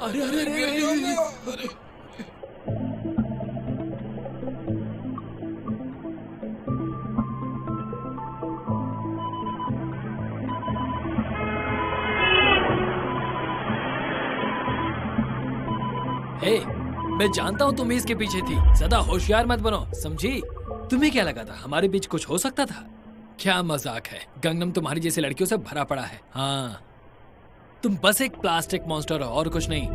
अरे अरे अरे अरे हे, मैं जानता हूँ तुम ही इसके पीछे थी। ज्यादा होशियार मत बनो, समझी? तुम्हें क्या लगा था हमारे बीच कुछ हो सकता था? क्या मजाक है, गंगनम तुम्हारी जैसी लड़कियों से भरा पड़ा है। हाँ, तुम बस एक प्लास्टिक मॉन्स्टर हो और कुछ नहीं।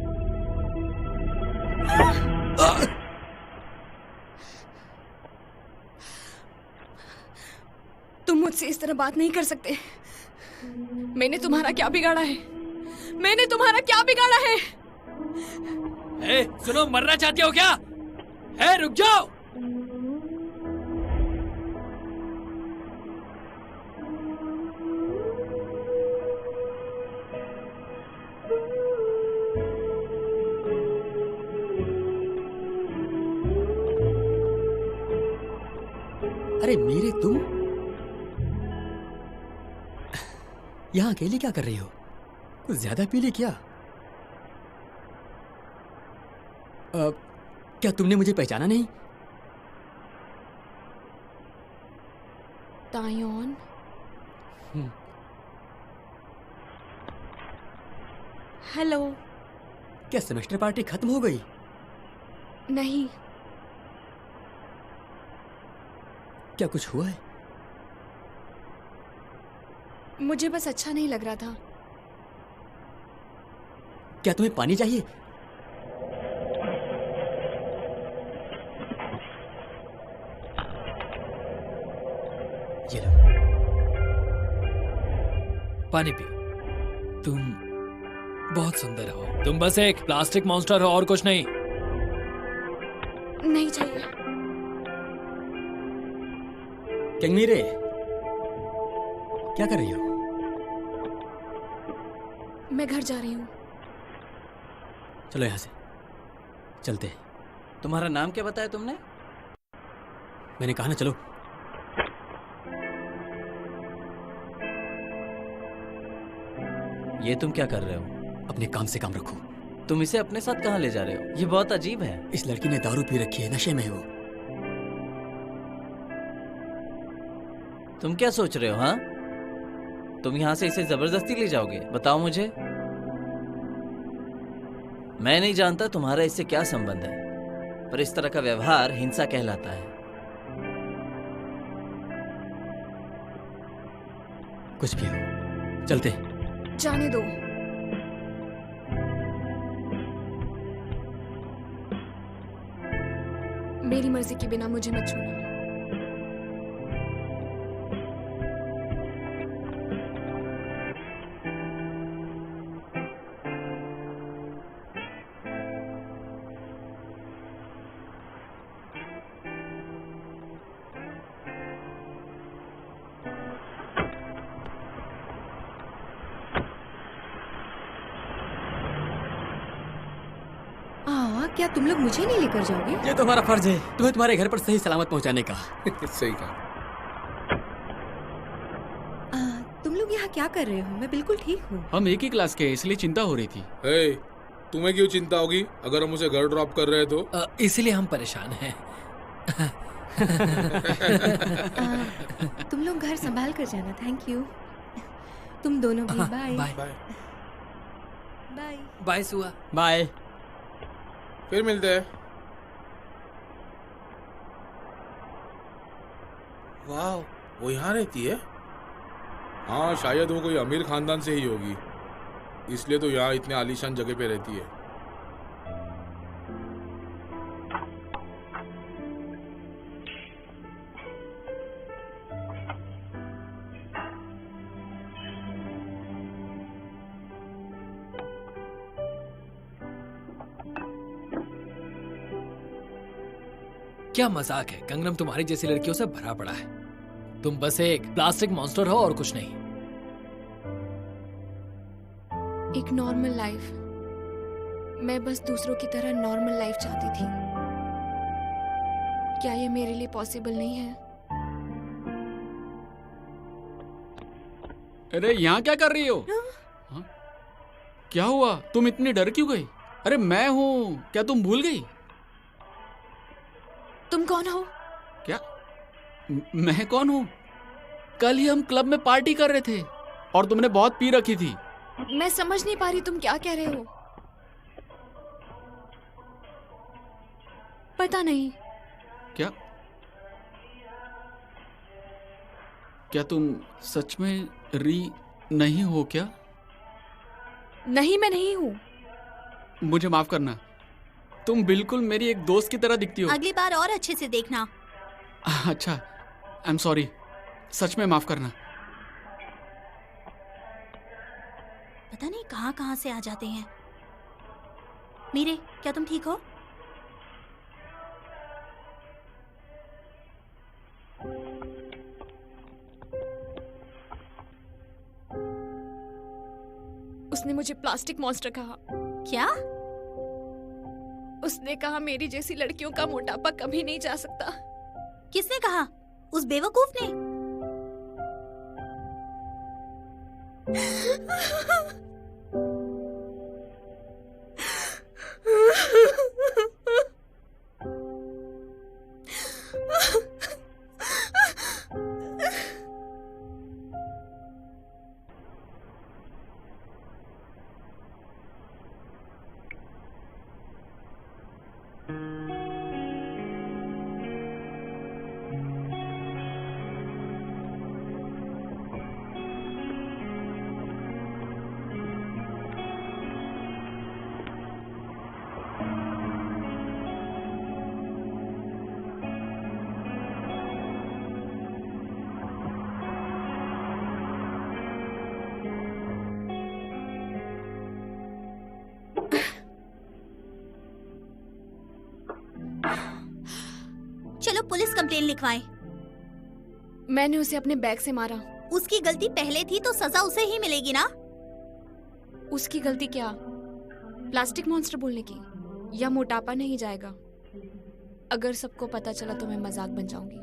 तुम मुझसे इस तरह बात नहीं कर सकते। मैंने तुम्हारा क्या बिगाड़ा है? मैंने तुम्हारा क्या बिगाड़ा है? ए, सुनो, मरना चाहती हो क्या? ए, रुक जाओ। अरे मीरे, तुम यहाँ अकेले क्या कर रही हो? कुछ ज्यादा पी ली क्या? क्या तुमने मुझे पहचाना नहीं? तायोन, हेलो। क्या सेमेस्टर पार्टी खत्म हो गई? नहीं। क्या कुछ हुआ है? मुझे बस अच्छा नहीं लग रहा था। क्या तुम्हें पानी चाहिए? ये लो। पानी पियो। तुम बहुत सुंदर हो। तुम बस एक प्लास्टिक मॉन्स्टर हो और कुछ नहीं। नहीं चाहिए। मीरे, क्या कर रही हो? मैं घर जा रही हूँ। चलो यहाँ से चलते हैं। तुम्हारा नाम क्या बताया तुमने? मैंने कहा ना, चलो। ये तुम क्या कर रहे हो? अपने काम से काम रखो। तुम इसे अपने साथ कहाँ ले जा रहे हो? ये बहुत अजीब है। इस लड़की ने दारू पी रखी है, नशे में है वो। तुम क्या सोच रहे हो? हाँ, तुम यहाँ से इसे जबरदस्ती ले जाओगे? बताओ मुझे। मैं नहीं जानता तुम्हारा इससे क्या संबंध है, पर इस तरह का व्यवहार हिंसा कहलाता है। कुछ भी हो, चलते। जाने दो। मेरी मर्जी के बिना मुझे मत छूना। क्या तुम लोग मुझे नहीं लेकर जाओगे? ये तो हमारा फर्ज है, तुम्हें तुम्हारे घर पर सही सलामत पहुंचाने का। सही कहा। तुम लोग यहाँ क्या कर रहे हो? मैं बिल्कुल ठीक हूँ। हम एक ही क्लास के हैं, इसलिए चिंता हो रही थी। हे, तुम्हें क्यों चिंता होगी अगर हम उसे घर ड्रॉप कर रहे तो? इसलिए हम परेशान हैं। तुम लोग घर संभाल कर जाना। Thank you. तुम दोनों भी। बाय बाय बाय बाय सुआ। बाय। फिर मिलते हैं। वाह, वो यहाँ रहती है? हाँ, शायद वो कोई अमीर खानदान से ही होगी, इसलिए तो यहाँ इतने आलीशान जगह पे रहती है। क्या मजाक है, गंगनम तुम्हारी जैसी लड़कियों से भरा पड़ा है। तुम बस एक प्लास्टिक मॉन्स्टर हो और कुछ नहीं। एक नॉर्मल लाइफ। मैं बस दूसरों की तरह नॉर्मल लाइफ चाहती थी, क्या ये मेरे लिए पॉसिबल नहीं है? अरे यहाँ क्या कर रही हो? हाँ? क्या हुआ? तुम इतनी डर क्यों गई? अरे मैं हूँ, क्या तुम भूल गई? तुम कौन हो? क्या? मैं कौन हूँ? कल ही हम क्लब में पार्टी कर रहे थे और तुमने बहुत पी रखी थी। मैं समझ नहीं पा रही तुम क्या कह रहे हो। पता नहीं। क्या? क्या तुम सच में री नहीं हो क्या? नहीं, मैं नहीं हूँ। मुझे माफ करना, तुम बिल्कुल मेरी एक दोस्त की तरह दिखती हो। अगली बार और अच्छे से देखना। अच्छा, आई एम सॉरी, सच में माफ करना। पता नहीं कहाँ कहाँ से आ जाते हैं। मीरे, क्या तुम ठीक हो? उसने मुझे प्लास्टिक मॉन्स्टर कहा। क्या? उसने कहा मेरी जैसी लड़कियों का मोटापा कभी नहीं जा सकता। किसने कहा? उस बेवकूफ ने? चलो पुलिस कंप्लेन लिखवाएं। मैंने उसे अपने बैग से मारा। उसकी गलती पहले थी तो सजा उसे ही मिलेगी ना। उसकी गलती क्या? प्लास्टिक मॉन्स्टर बोलने की? या मोटापा नहीं जाएगा? अगर सबको पता चला तो मैं मजाक बन जाऊंगी।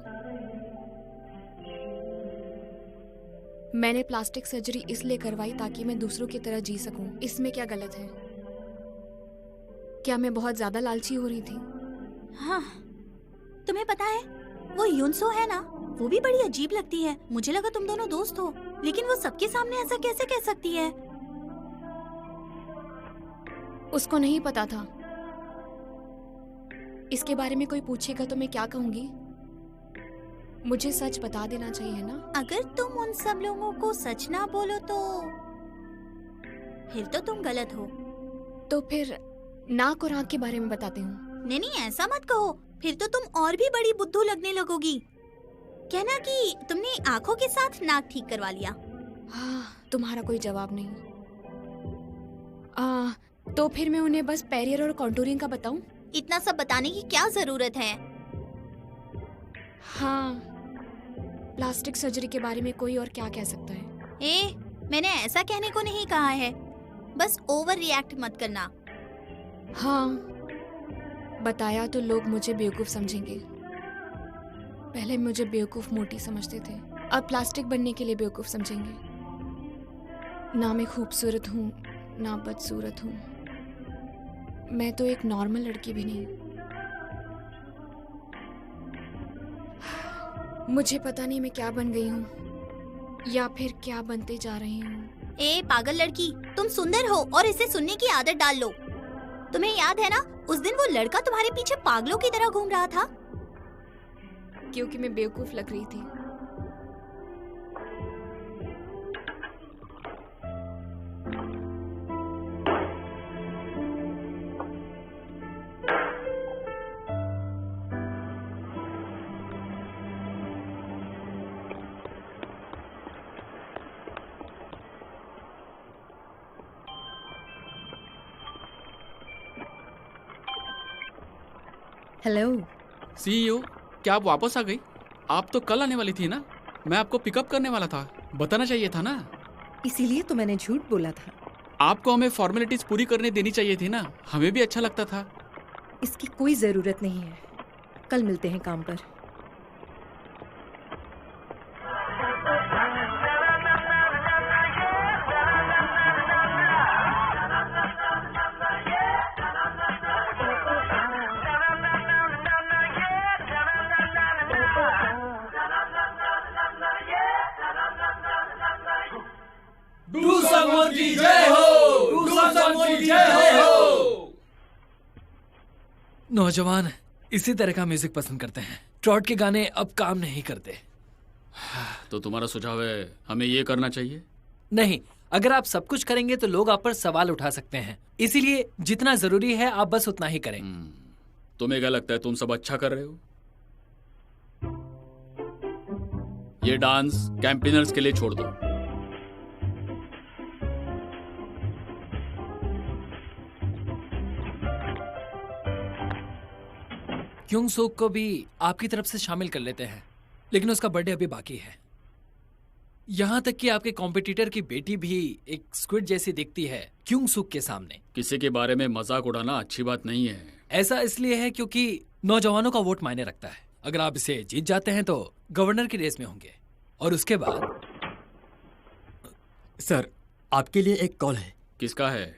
मैंने प्लास्टिक सर्जरी इसलिए करवाई ताकि मैं दूसरों की तरह जी सकूं। इसमें क्या गलत है? क्या मैं बहुत ज्यादा लालची हो रही थी? हाँ, तुम्हें पता है वो यूनसो है ना, वो भी बड़ी अजीब लगती है। मुझे लगा तुम दोनों दोस्त हो, लेकिन वो सबके सामने ऐसा कैसे कह सकती है? उसको नहीं पता था। इसके बारे में कोई पूछेगा तो मैं क्या कहूंगी? मुझे सच बता देना चाहिए ना। अगर तुम उन सब लोगों को सच ना बोलो तो फिर तो तुम गलत हो। तो फिर नाक और आँख के बारे में बताती हूँ। नहीं नहीं, ऐसा मत कहो, फिर तो तुम और भी बड़ी बुद्धू लगने लगोगी। कहना कि तुमने आंखों के साथ नाक ठीक करवा लिया। हाँ, तुम्हारा कोई जवाब नहीं। तो फिर मैं उन्हें बस पेरियर और कॉन्टूरिंग का बताऊं? इतना सब बताने की क्या जरूरत है? हाँ, प्लास्टिक सर्जरी के बारे में कोई और क्या कह सकता है? मैंने ऐसा कहने को नहीं कहा है, बस ओवर रिएक्ट मत करना। हाँ, बताया तो लोग मुझे बेवकूफ समझेंगे। पहले मुझे बेवकूफ मोटी समझते थे, अब प्लास्टिक बनने के लिए बेवकूफ समझेंगे। ना मैं खूबसूरत हूँ ना बदसूरत हूँ, मैं तो एक नॉर्मल लड़की भी नहीं। मुझे पता नहीं मैं क्या बन गई हूँ या फिर क्या बनते जा रही हूँ। पागल लड़की, तुम सुंदर हो और इसे सुनने की आदत डाल लो। तुम्हें याद है ना उस दिन वो लड़का तुम्हारे पीछे पागलों की तरह घूम रहा था? क्योंकि मैं बेवकूफ लग रही थी। हेलो सीईओ, क्या आप वापस आ गई? आप तो कल आने वाली थी ना? मैं आपको पिकअप करने वाला था, बताना चाहिए था ना। इसीलिए तो मैंने झूठ बोला था। आपको हमें फॉर्मेलिटीज पूरी करने देनी चाहिए थी ना, हमें भी अच्छा लगता था। इसकी कोई जरूरत नहीं है। कल मिलते हैं काम पर। नौजवान इसी तरह का म्यूजिक पसंद करते हैं। ट्रॉट के गाने अब काम नहीं करते। तो तुम्हारा सुझाव है हमें ये करना चाहिए? नहीं, अगर आप सब कुछ करेंगे तो लोग आप पर सवाल उठा सकते हैं। इसीलिए जितना जरूरी है आप बस उतना ही करें। तुम्हें क्या लगता है तुम सब अच्छा कर रहे हो? ये डांस कैंपेनर्स के लिए छोड़ दो। क्योंग सूक को भी आपकी तरफ से शामिल कर लेते हैं, लेकिन उसका बर्थडे अभी बाकी है। यहाँ तक कि आपके कॉम्पिटिटर की बेटी भी एक स्क्विड जैसी दिखती है क्योंग सूक के सामने। किसी के बारे में मजाक उड़ाना अच्छी बात नहीं है। ऐसा इसलिए है क्योंकि नौजवानों का वोट मायने रखता है। अगर आप इसे जीत जाते हैं तो गवर्नर की रेस में होंगे, और उसके बाद सर, आपके लिए एक कॉल है। किसका है?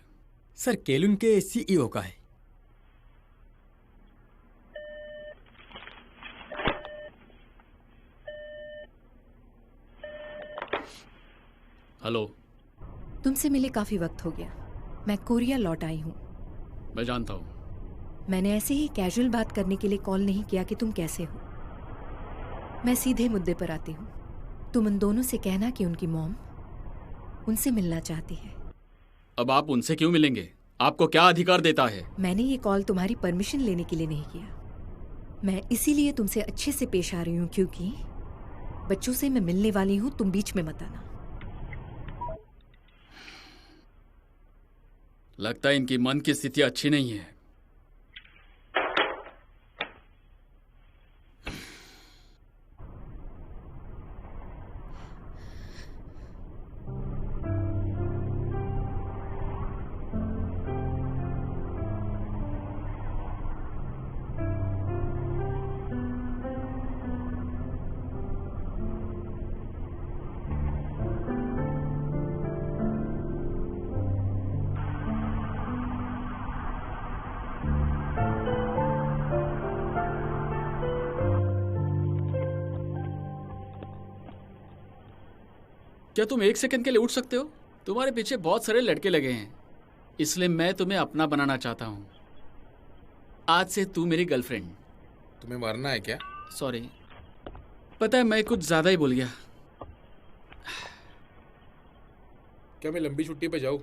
सर, केलुन के सीईओ का है। हेलो। तुमसे मिले काफी वक्त हो गया। मैं कोरिया लौट आई हूँ। मैं जानता हूँ। मैंने ऐसे ही कैजुअल बात करने के लिए कॉल नहीं किया कि तुम कैसे हो। मैं सीधे मुद्दे पर आती हूँ। तुम उन दोनों से कहना कि उनकी मॉम उनसे मिलना चाहती है। अब आप उनसे क्यों मिलेंगे? आपको क्या अधिकार देता है? मैंने ये कॉल तुम्हारी परमिशन लेने के लिए नहीं किया। मैं इसीलिए तुमसे अच्छे से पेश आ रही हूँ क्योंकि बच्चों से मैं मिलने वाली हूँ। तुम बीच में मत आना। लगता है इनकी मन की स्थिति अच्छी नहीं है। क्या तुम एक सेकंड के लिए उठ सकते हो? तुम्हारे पीछे बहुत सारे लड़के लगे हैं, इसलिए मैं तुम्हें अपना बनाना चाहता हूँ। आज से तू मेरी गर्लफ्रेंड। तुम्हें मरना है क्या? सॉरी, पता है मैं कुछ ज्यादा ही बोल गया। क्या मैं लंबी छुट्टी पे जाऊँ?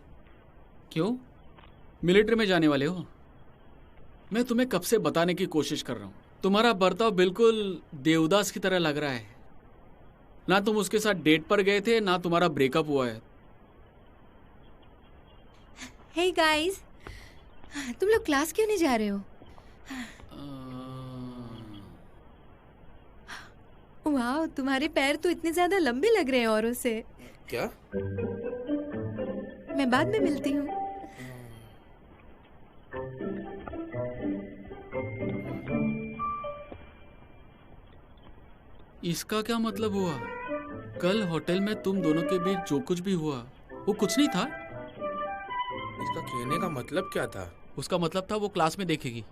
क्यों? मिलिट्री में जाने वाले हो? मैं तुम्हें कब से बताने की कोशिश कर रहा हूँ। तुम्हारा बर्ताव बिल्कुल देवदास की तरह लग रहा है। ना तुम उसके साथ डेट पर गए थे, ना तुम्हारा ब्रेकअप हुआ है। हे गाइस, तुम लोग क्लास क्यों नहीं जा रहे हो? वाह, तुम्हारे पैर तो इतने ज्यादा लंबे लग रहे हैं औरों से। क्या? मैं बाद में मिलती हूँ। इसका क्या मतलब हुआ? कल होटल में तुम दोनों के बीच जो कुछ भी हुआ वो कुछ नहीं था। इसका कहने का मतलब क्या था? उसका मतलब था वो क्लास में देखेगी।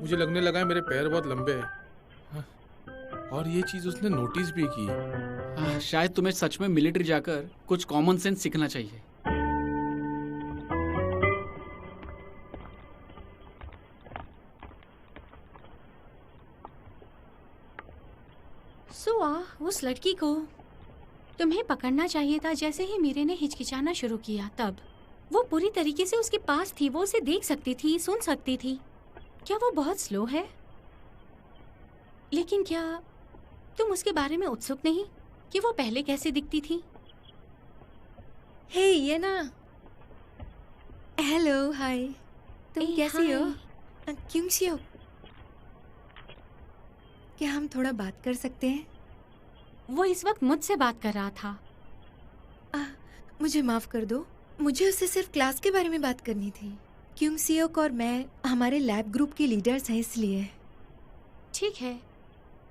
मुझे लगने लगा है मेरे पैर बहुत लंबे हैं। और ये चीज उसने नोटिस भी की। शायद तुम्हें सच में मिलिट्री जाकर कुछ कॉमन सेंस सीखना चाहिए। उस लड़की को तुम्हें पकड़ना चाहिए था। जैसे ही मीरे ने हिचकिचाना शुरू किया तब वो पूरी तरीके से उसके पास थी। वो उसे देख सकती थी, सुन सकती थी। क्या वो बहुत स्लो है? लेकिन क्या तुम उसके बारे में उत्सुक नहीं कि वो पहले कैसे दिखती थी? हे, ये ना। हेलो, हाय। तुम कैसी हो? क्यों सी हो? क्या हम थोड़ा बात कर सकते हैं? वो इस वक्त मुझसे बात कर रहा था। मुझे माफ कर दो। मुझे उससे सिर्फ क्लास के बारे में बात करनी थी। क्योंग सियोक और मैं हमारे लैब ग्रुप के लीडर्स हैं, इसलिए। ठीक है,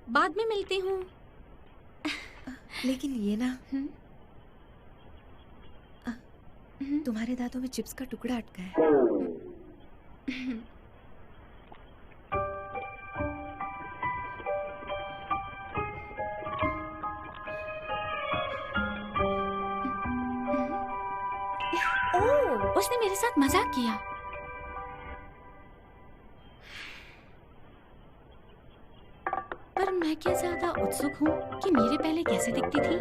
बाद में मिलती हूँ। लेकिन ये ना, तुम्हारे दांतों में चिप्स का टुकड़ा अटका है। ओह, उसने मेरे साथ मजाक किया। पर मैं क्या ज्यादा उत्सुक हूँ कि मेरे पहले कैसे दिखती थी?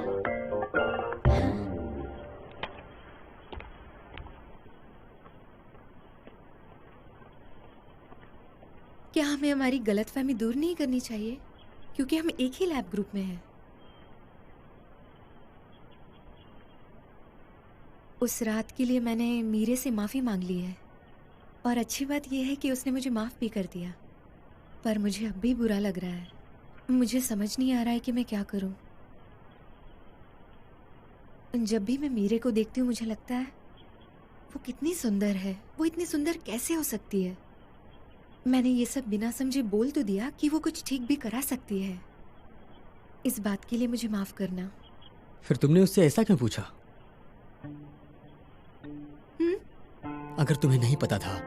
क्या हमें हमारी गलतफहमी दूर नहीं करनी चाहिए? क्योंकि हम एक ही लैब ग्रुप में हैं। उस रात के लिए मैंने मीरे से माफ़ी मांग ली है, और अच्छी बात यह है कि उसने मुझे माफ़ भी कर दिया। पर मुझे अब भी बुरा लग रहा है। मुझे समझ नहीं आ रहा है कि मैं क्या करूं। जब भी मैं मीरे को देखती हूँ मुझे लगता है वो कितनी सुंदर है। वो इतनी सुंदर कैसे हो सकती है? मैंने ये सब बिना समझे बोल तो दिया कि वो कुछ ठीक भी करा सकती है। इस बात के लिए मुझे माफ करना। फिर तुमने उससे ऐसा क्यों पूछा? अगर तुम्हें नहीं पता था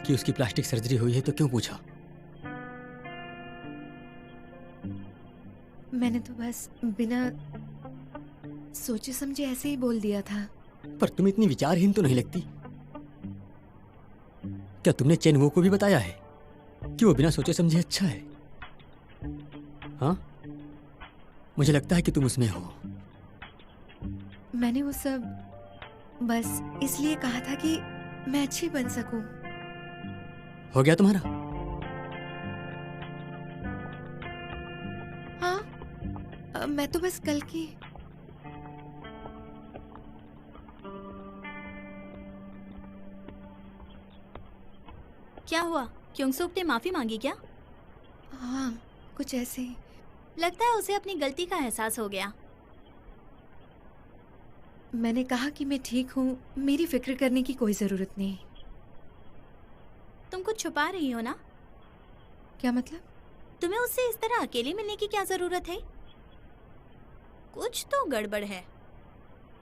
कि उसकी प्लास्टिक सर्जरी हुई है तो क्यों पूछा? मैंने तो बस बिना सोचे समझे ऐसे ही बोल दिया था। पर तुम इतनी विचारहीन तो नहीं लगती। क्या तुमने चेन वो को भी बताया है कि वो बिना सोचे समझे अच्छा है? हाँ, मुझे लगता है कि तुम उसमें हो। मैंने वो सब बस इसलिए कहा था कि मैं अच्छी बन सकूं। हो गया तुम्हारा? हाँ, मैं तो बस कल की। क्या हुआ? क्योंगसुक ने माफी मांगी क्या? हाँ, कुछ ऐसे ही। लगता है उसे अपनी गलती का एहसास हो गया। मैंने कहा कि मैं ठीक हूँ, मेरी फिक्र करने की कोई जरूरत नहीं। तुम कुछ छुपा रही हो ना? क्या मतलब? तुम्हें उससे इस तरह अकेले मिलने की क्या जरूरत है? कुछ तो गड़बड़ है,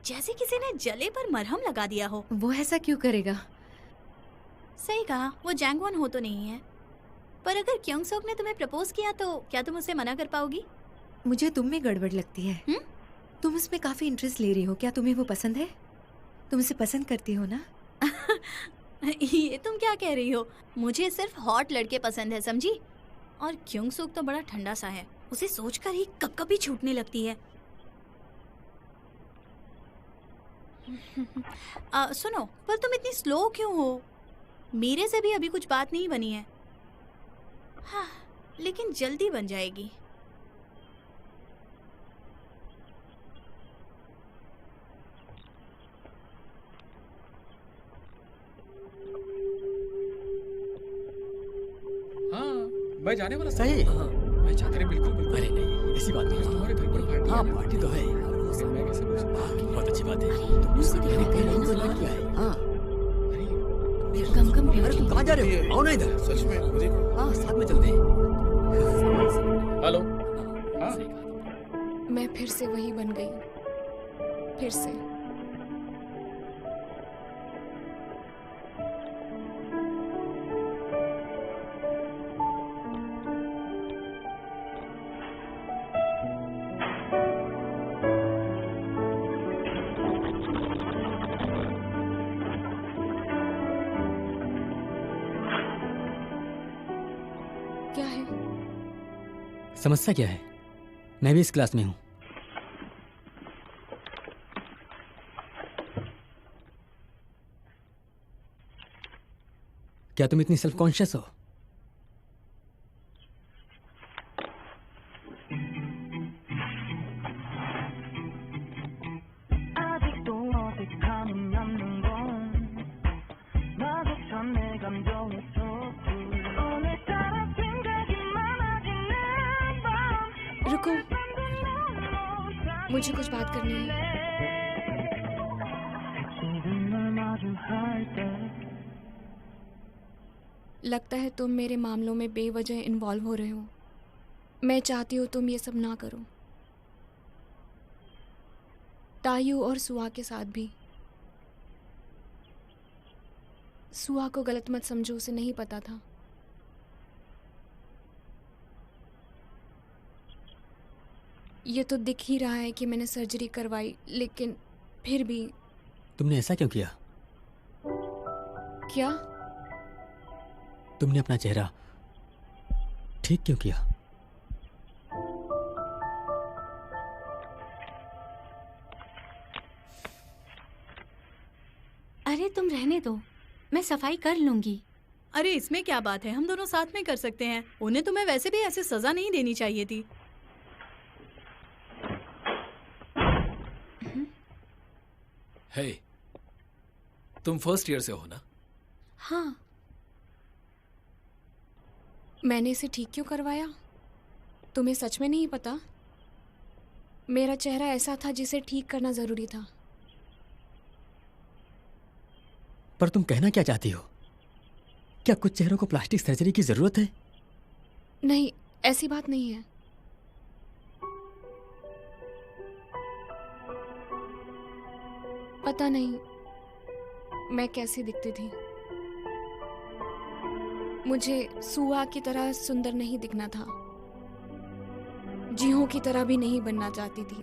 जैसे किसी ने जले पर मरहम लगा दिया हो। वो ऐसा क्यों करेगा? सही कहा, वो जैंगवॉन हो तो नहीं है। पर अगर क्योंगसुक ने तुम्हें प्रपोज किया तो क्या तुम उसे मना कर पाओगी? मुझे तुम में गड़बड़ लगती है। तुम उसमें काफी इंटरेस्ट ले रही हो। क्या तुम्हें वो पसंद है? तुम उसे पसंद करती हो ना? ये तुम क्या कह रही हो? मुझे सिर्फ हॉट लड़के पसंद है, समझी? और क्योंगसुक तो बड़ा ठंडा सा है, उसे सोचकर ही कपकपी छूटने लगती है। सुनो, पर तुम इतनी स्लो क्यों हो? मेरे से भी अभी कुछ बात नहीं बनी है। हाँ, लेकिन जल्दी बन जाएगी। हाँ, मैं जाने वाला सही। हाँ, मैं चाहता हूँ। बिल्कुल बिल्कुल। अरे नहीं, ऐसी बात नहीं। तुम्हारे घर पर पार्टी हाँ, है ना? पार्टी तो है। फिर मैं कैसे पूछ सकता हूँ? बहुत अच्छी बात है। तुम उससे पहले कहीं नहीं बोलना क्या है? हाँ। गमगम अरे तुम कहाँ जा रहे हो? आओ ना इधर। सच में वो देखो। हाँ, साथ में चलते हैं। हेलो। हाँ, मैं फिर से वही बन गई, फिर से। क्या है? समस्या क्या है? मैं भी इस क्लास में हूँ। क्या तुम इतनी सेल्फ कॉन्शियस हो? रुको, मुझे कुछ बात करनी है। लगता है तुम मेरे मामलों में बेवजह इन्वॉल्व हो रहे हो। मैं चाहती हूँ तुम ये सब ना करो। तायू और सुआ के साथ भी। सुआ को गलत मत समझो, उसे नहीं पता था। ये तो दिख ही रहा है कि मैंने सर्जरी करवाई, लेकिन फिर भी। तुमने ऐसा क्यों किया? क्या? तुमने अपना चेहरा ठीक क्यों किया? अरे तुम रहने दो, मैं सफाई कर लूंगी। अरे इसमें क्या बात है, हम दोनों साथ में कर सकते हैं। उन्हें तुम्हें वैसे भी ऐसे सजा नहीं देनी चाहिए थी। हे, तुम फर्स्ट ईयर से हो ना? हाँ। मैंने इसे ठीक क्यों करवाया? तुम्हें सच में नहीं पता? मेरा चेहरा ऐसा था जिसे ठीक करना जरूरी था। पर तुम कहना क्या चाहती हो? क्या कुछ चेहरों को प्लास्टिक सर्जरी की जरूरत है? नहीं, ऐसी बात नहीं है। पता नहीं मैं कैसी दिखती थी। मुझे सुआ की तरह सुंदर नहीं दिखना था। जीहों की तरह भी नहीं बनना चाहती थी।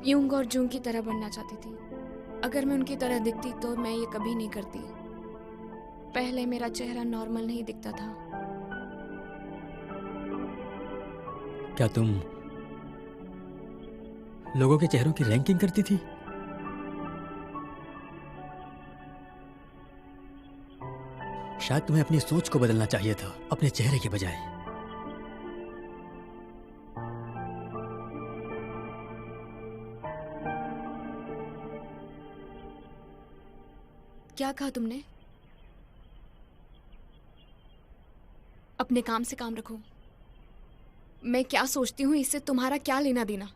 यूंग और जूंग की तरह बनना चाहती थी। अगर मैं उनकी तरह दिखती तो मैं ये कभी नहीं करती। पहले मेरा चेहरा नॉर्मल नहीं दिखता था। क्या तुम लोगों के चेहरों की रैंकिंग करती थी? शायद तुम्हें अपनी सोच को बदलना चाहिए था, अपने चेहरे के बजाय। क्या कहा तुमने? अपने काम से काम रखो। मैं क्या सोचती हूँ इससे तुम्हारा क्या लेना देना?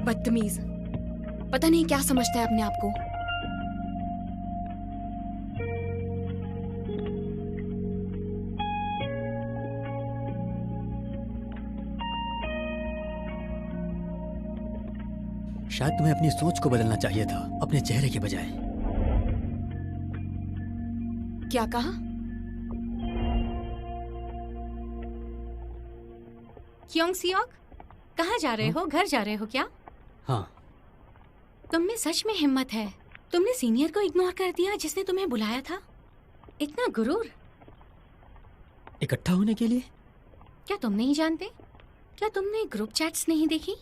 बदतमीज। पता नहीं क्या समझता है अपने आप को। शायद तुम्हें अपनी सोच को बदलना चाहिए था, अपने चेहरे के बजाय। क्या कहा? क्योंग सियोक, कहाँ जा रहे हो? घर जा रहे हो क्या? हाँ। तुम में सच में हिम्मत है। तुमने सीनियर को इग्नोर कर दिया जिसने तुम्हें बुलाया था। इतना गुरूर। इकट्ठा होने के लिए? क्या तुम नहीं जानते? क्या तुमने ग्रुप चैट्स नहीं देखी?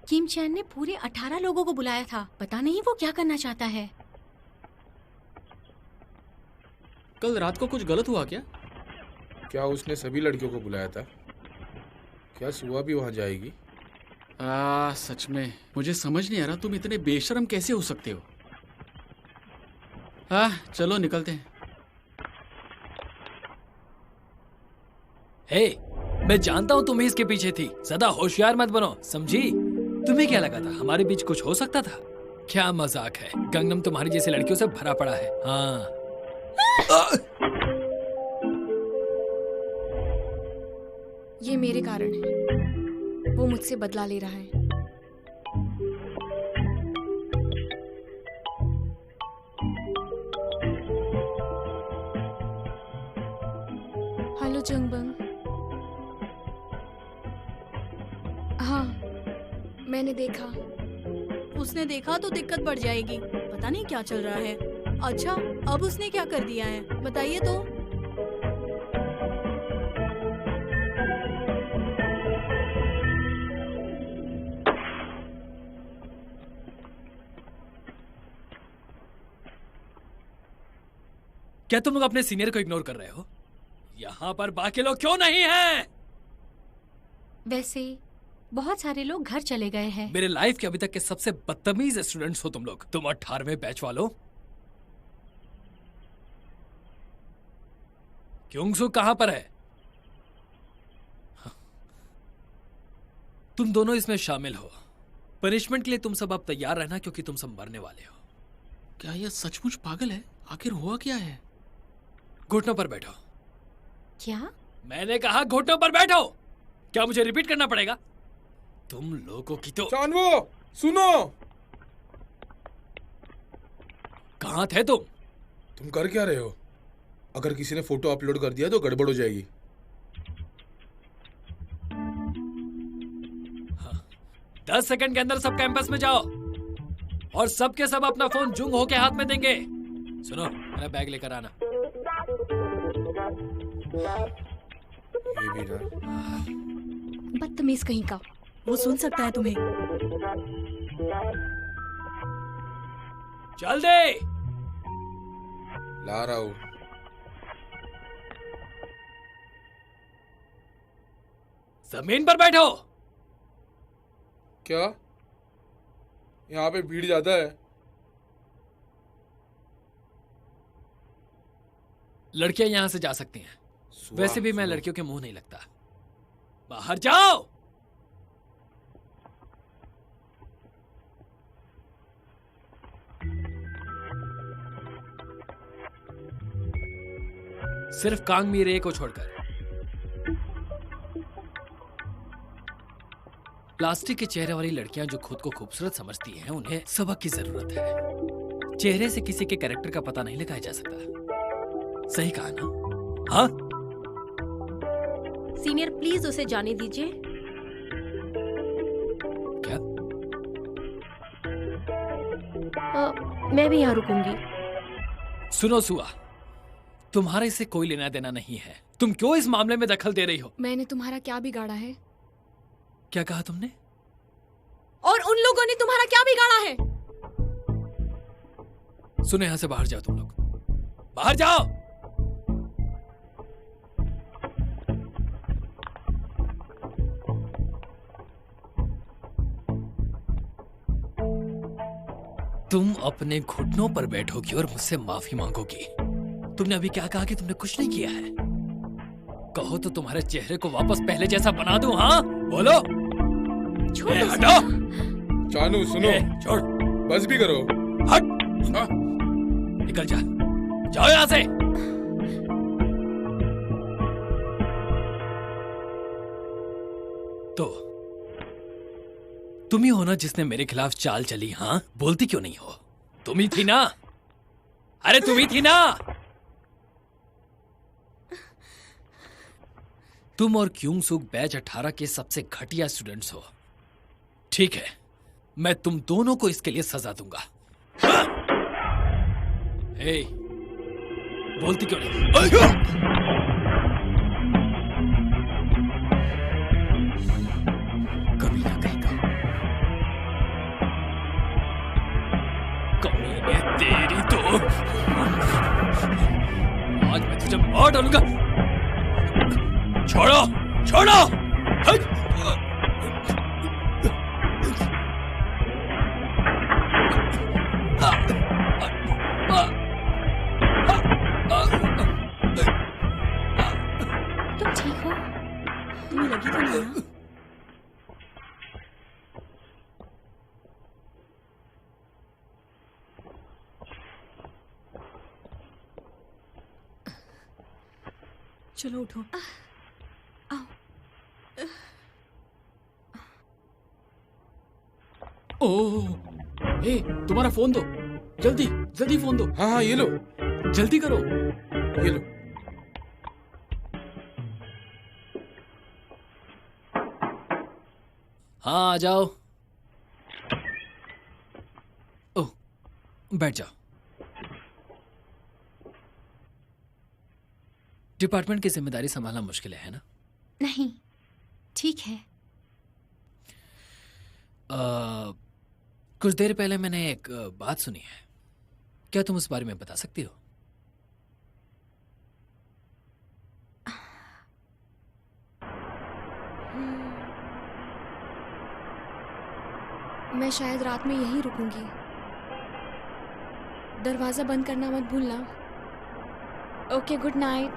किम चैन ने पूरे 18 लोगों को बुलाया था। पता नहीं वो क्या करना चाहता है। कल रात को कुछ गलत हुआ क्या? क्या उसने सभी लड़कियों को बुलाया था? क्या सुआ भी वहां जाएगी? सच में मुझे समझ नहीं आ रहा तुम इतने बेशर्म कैसे हो सकते हो। चलो निकलते हैं। हे, मैं जानता हूँ तुम ही इसके पीछे थी। ज्यादा होशियार मत बनो, समझी? तुम्हें क्या लगा था हमारे बीच कुछ हो सकता था? क्या मजाक है। गंगनम तुम्हारी जैसी लड़कियों से भरा पड़ा है। हाँ। ये मेरे कारण है। वो मुझसे बदला ले रहा है। हेलो जंगबंग। हाँ, मैंने देखा। उसने देखा तो दिक्कत बढ़ जाएगी। पता नहीं क्या चल रहा है। अच्छा, अब उसने क्या कर दिया है बताइए तो। क्या तुम लोग अपने सीनियर को इग्नोर कर रहे हो? यहाँ पर बाकी लोग क्यों नहीं हैं? वैसे बहुत सारे लोग घर चले गए हैं। मेरे लाइफ के अभी तक के सबसे बदतमीज स्टूडेंट्स हो तुम लोग। तुम 18वें बैच वालों। क्योंगसू कहाँ पर है? तुम दोनों इसमें शामिल हो। पनिशमेंट के लिए तुम सब अब तैयार रहना, क्योंकि तुम सब मरने वाले हो। क्या यह सचमुच पागल है? आखिर हुआ क्या है? घुटनों पर बैठो। क्या? मैंने कहा घुटनों पर बैठो। क्या मुझे रिपीट करना पड़ेगा? तुम लोगों की तो। चांदवो, सुनो। कहाँ थे तुम? तुम कर क्या रहे हो? अगर किसी ने फोटो अपलोड कर दिया तो गड़बड़ हो जाएगी। 10 सेकंड के अंदर सब कैंपस में जाओ और सबके सब अपना फोन जुंग होके हाथ में देंगे। सुनो, मेरा बैग लेकर आना। ये भी ना। बदतमीज कहीं का, वो सुन सकता है तुम्हें। चल दे। ला रहा हूं। जमीन पर बैठो। क्या यहाँ पे भीड़ ज्यादा है? लड़कियां यहां से जा सकती हैं। सुहा, वैसे भी मैं सुनो। लड़कियों के मुंह नहीं लगता। बाहर जाओ। सिर्फ कांग रे को छोड़कर। प्लास्टिक के चेहरे वाली लड़कियां जो खुद को खूबसूरत समझती हैं, उन्हें सबक की जरूरत है। चेहरे से किसी के कैरेक्टर का पता नहीं लगाया जा सकता। सही कहा ना? हाँ? सीनियर प्लीज उसे जाने दीजिए। क्या? मैं भी यहाँ रुकूंगी। सुनो सुआ, तुम्हारे इससे कोई लेना देना नहीं है। तुम क्यों इस मामले में दखल दे रही हो? मैंने तुम्हारा क्या बिगाड़ा है? क्या कहा तुमने? और उन लोगों ने तुम्हारा क्या बिगाड़ा है? सुनो, यहां से बाहर जाओ। तुम लोग बाहर जाओ। तुम अपने घुटनों पर बैठोगी और मुझसे माफी मांगोगी। तुमने अभी क्या कहा कि तुमने कुछ नहीं किया है? कहो तो तुम्हारे चेहरे को वापस पहले जैसा बना दूं। हाँ बोलो। हटो। चानू सुनो। छोड़। बस भी करो। हट। निकल जा। जाओ यहां से। तो तुम ही हो ना जिसने मेरे खिलाफ चाल चली? हाँ, बोलती क्यों नहीं हो? तुम ही थी ना? अरे तुम ही थी ना? तुम और क्यूंग सुक बैच 18 के सबसे घटिया स्टूडेंट्स हो। ठीक है, मैं तुम दोनों को इसके लिए सजा दूंगा। हाँ? हे, बोलती क्यों नहीं? कमीना कहीं का। कमीने तेरी तो आज मैं तुझे मार डालूंगा। छोड़ो, छोड़ो। तुम ठीक हो? तुम्हें लगी तो नहीं ना? चलो उठो। ओह, ए, तुम्हारा फोन दो। जल्दी जल्दी फोन दो। हाँ हाँ ये लो। जल्दी करो। ये लो। हाँ आ जाओ। ओह, बैठ जाओ। डिपार्टमेंट की जिम्मेदारी संभालना मुश्किल है ना? नहीं, ठीक है। कुछ देर पहले मैंने एक बात सुनी है। क्या तुम उस बारे में बता सकती हो? मैं शायद रात में यहीं रुकूंगी। दरवाजा बंद करना मत भूलना। Okay, good night.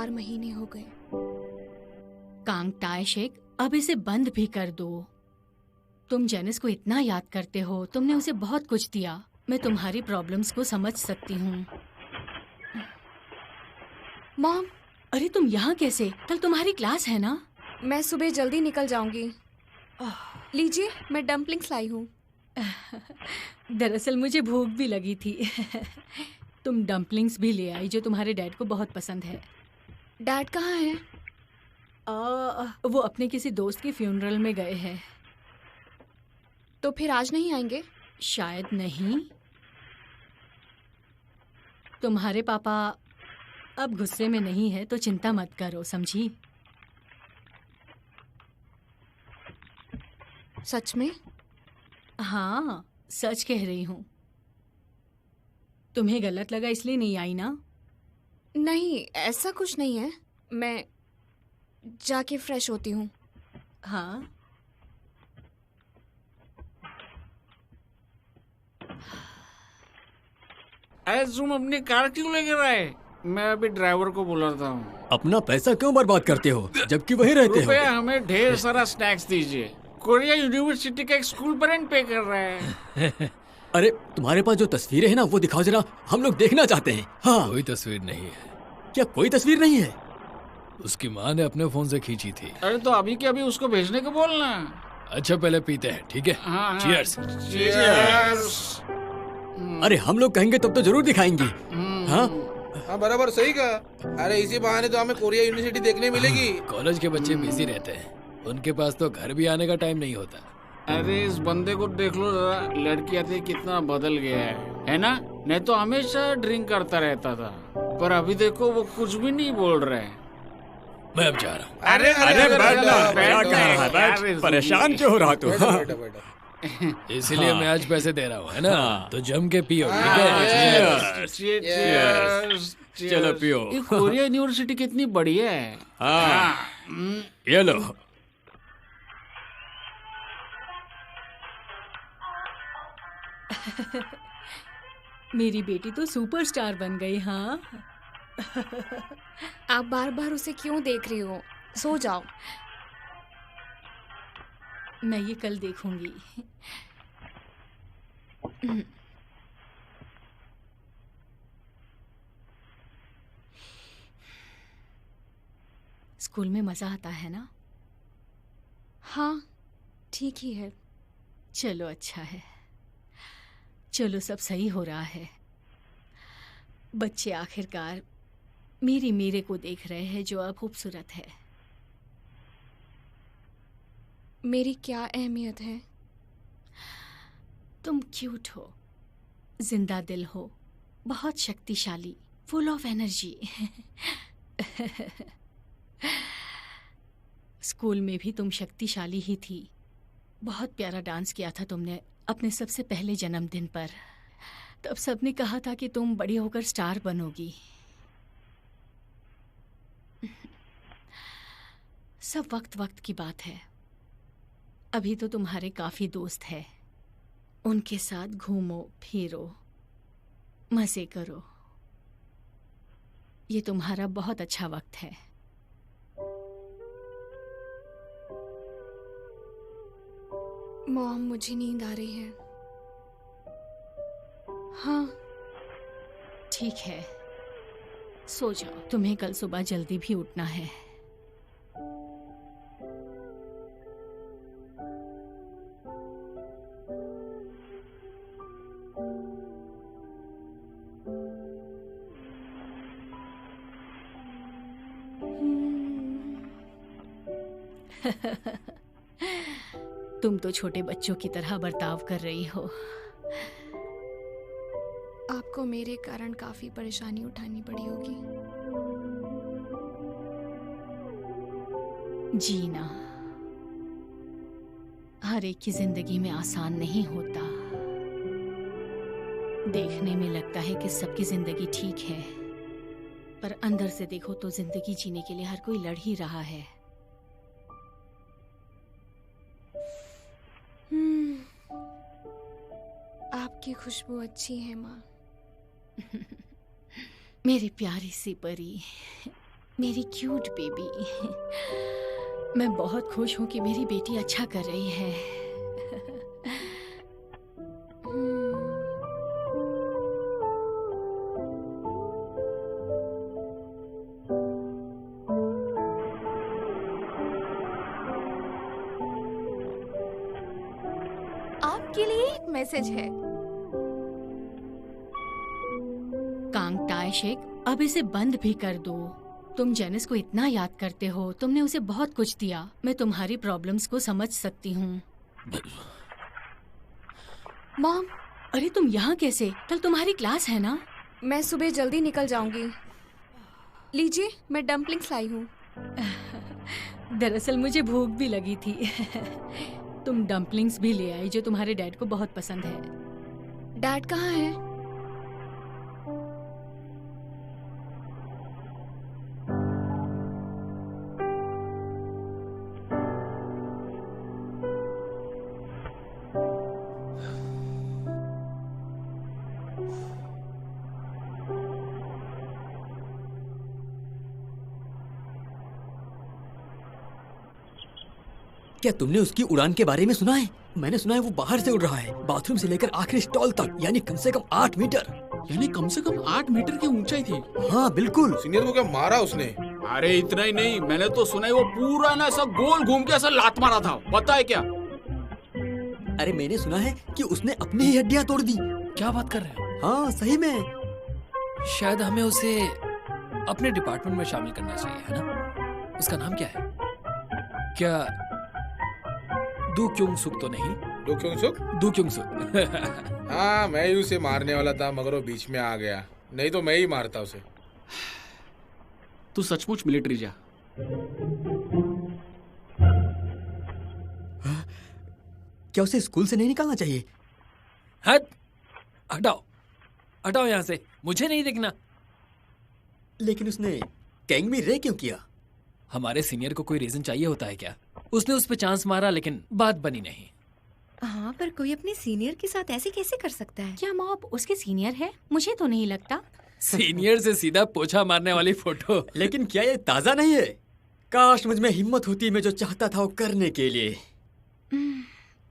4 महीने हो गए। कांगटाय शेख, अब इसे बंद भी कर दो। तुम जेनिस को इतना याद करते हो, तुमने उसे बहुत कुछ दिया। मैं तुम्हारी प्रॉब्लम्स को समझ सकती हूँ। मॉम, अरे तुम यहाँ कैसे? कल तुम्हारी क्लास है ना? मैं सुबह जल्दी निकल जाऊंगी। लीजिए, मैं डम्पलिंग्स लाई हूँ। दरअसल मुझे भूख भी लगी थी। तुम डम्पलिंग्स भी ले आई जो तुम्हारे डैड को बहुत पसंद है। डैड कहाँ है? वो अपने किसी दोस्त के फ्यूनरल में गए हैं। तो फिर आज नहीं आएंगे? शायद नहीं। तुम्हारे पापा अब गुस्से में नहीं है तो चिंता मत करो, समझी? सच में? हाँ, सच कह रही हूँ। तुम्हें गलत लगा इसलिए नहीं आई ना? नहीं, ऐसा कुछ नहीं है। मैं जाके फ्रेश होती हूँ। हाँ। अरे तुम अपनी कार क्यों लेकर आए? मैं अभी ड्राइवर को बुलाता हूँ। अपना पैसा क्यों बर्बाद करते हो जबकि वहीं रहते हो? रुपया हमें ढेर सारा स्नैक्स दीजिए। कोरिया यूनिवर्सिटी का एक स्कूल पर रेंट पे कर रहे हैं। अरे तुम्हारे पास जो तस्वीरें हैं ना वो दिखाओ जरा, हम लोग देखना चाहते हैं। हाँ। कोई तस्वीर नहीं है। क्या कोई तस्वीर नहीं है? उसकी माँ ने अपने फोन से खींची थी। अरे तो अभी के अभी उसको भेजने को बोलना। अच्छा पहले पीते हैं, ठीक है? हाँ, Cheers। Cheers। अरे हम लोग कहेंगे तब तो जरूर दिखाएंगे। हाँ हाँ बराबर सही कहा। अरे इसी बहाने तो हमें कोरिया यूनिवर्सिटी देखने मिलेगी। कॉलेज के बच्चे बिजी रहते हैं, उनके पास तो घर भी आने का टाइम नहीं होता। अरे इस बंदे को देख लो जरा, लड़की आते कितना बदल गया है ना? नहीं तो हमेशा ड्रिंक करता रहता था, पर अभी देखो वो कुछ भी नहीं बोल रहे। मैं अब जा रहा हूँ। अरे परेशान क्यों हो रहा तू? इसीलिए मैं आज पैसे दे रहा हूँ, है ना? तो जम के पियो, ठीक है? चलो पियो। कोरिया यूनिवर्सिटी कितनी बड़ी है। ये लो। मेरी बेटी तो सुपरस्टार बन गई। हाँ। आप बार बार उसे क्यों देख रही हो? सो जाओ। मैं ये कल देखूंगी। स्कूल में मजा आता है ना? हाँ, ठीक ही है। चलो अच्छा है। चलो सब सही हो रहा है। बच्चे आखिरकार मेरे को देख रहे हैं जो अब खूबसूरत है। मेरी क्या अहमियत है? तुम क्यूट हो, जिंदा दिल हो, बहुत शक्तिशाली, फुल ऑफ एनर्जी। स्कूल में भी तुम शक्तिशाली ही थी। बहुत प्यारा डांस किया था तुमने अपने सबसे पहले जन्मदिन पर। तब सबने कहा था कि तुम बड़ी होकर स्टार बनोगी। सब वक्त वक्त की बात है। अभी तो तुम्हारे काफी दोस्त हैं। उनके साथ घूमो फिरो, मजे करो। ये तुम्हारा बहुत अच्छा वक्त है। मॉम, मुझे नींद आ रही है। हाँ। ठीक है, सो जाओ। तुम्हें कल सुबह जल्दी भी उठना है। तुम तो छोटे बच्चों की तरह बर्ताव कर रही हो। आपको मेरे कारण काफी परेशानी उठानी पड़ी होगी। जीना हर एक की जिंदगी में आसान नहीं होता। देखने में लगता है कि सबकी जिंदगी ठीक है, पर अंदर से देखो तो जिंदगी जीने के लिए हर कोई लड़ ही रहा है। आपकी खुशबू अच्छी है माँ। मेरी प्यारी सी परी, मेरी क्यूट बेबी। मैं बहुत खुश हूँ कि मेरी बेटी अच्छा कर रही है। आपके लिए एक मैसेज है। कांगटाई शेख, अब इसे बंद भी कर दो। तुम जेनिस को इतना याद करते हो, तुमने उसे बहुत कुछ दिया। मैं तुम्हारी प्रॉब्लम्स को समझ सकती हूँ। मॉम, अरे तुम यहाँ कैसे? कल तुम्हारी क्लास है ना? मैं सुबह जल्दी निकल जाऊंगी। लीजिए, मैं डम्पलिंग्स लाई हूँ। दरअसल मुझे भूख भी लगी थी। तुम डम्पलिंग्स भी ले आई जो तुम्हारे डैड को बहुत पसंद है। डैड कहाँ है? क्या तुमने उसकी उड़ान के बारे में सुना है? मैंने सुना है वो बाहर से उड़ रहा है, बाथरूम से लेकर आखिरी स्टॉल तक, यानी कम से कम 8 मीटर। यानी कम से कम 8 मीटर की ऊंचाई थी। हाँ बिल्कुल। सीनियर को क्या मारा उसने? अरे इतना ही नहीं, मैंने तो सुना है वो पूरा ना ऐसा गोल घूम के ऐसा लात मारा था। पता है क्या? अरे मैंने सुना है कि उसने अपनी ही हड्डियां तोड़ दी। क्या बात कर रहे हो? हाँ सही में। शायद हमें उसे अपने डिपार्टमेंट में शामिल करना चाहिए, है ना? उसका नाम क्या है? क्या दू क्योंग सुक तो नहीं? दू क्योंग सुक? दू क्योंग सुक। हाँ, मैं ही उसे मारने वाला था मगर वो बीच में आ गया, नहीं तो मैं ही मारता उसे। तू सचमुच मिलिट्री जा। क्या उसे स्कूल से नहीं निकालना चाहिए? हट, हटाओ हटाओ यहाँ से, मुझे नहीं देखना। लेकिन उसने गैंग में रे क्यों किया? हमारे सीनियर को कोई रीजन चाहिए होता है क्या? उसने उस पे चांस मारा लेकिन बात बनी नहीं। हाँ, पर कोई अपने सीनियर के साथ ऐसे कैसे कर सकता है? क्या मॉब उसके सीनियर है? मुझे तो नहीं लगता। सीनियर से सीधा पोछा मारने वाली फोटो। लेकिन क्या ये ताजा नहीं है? काश मुझ में हिम्मत होती, मैं जो चाहता था वो करने के लिए।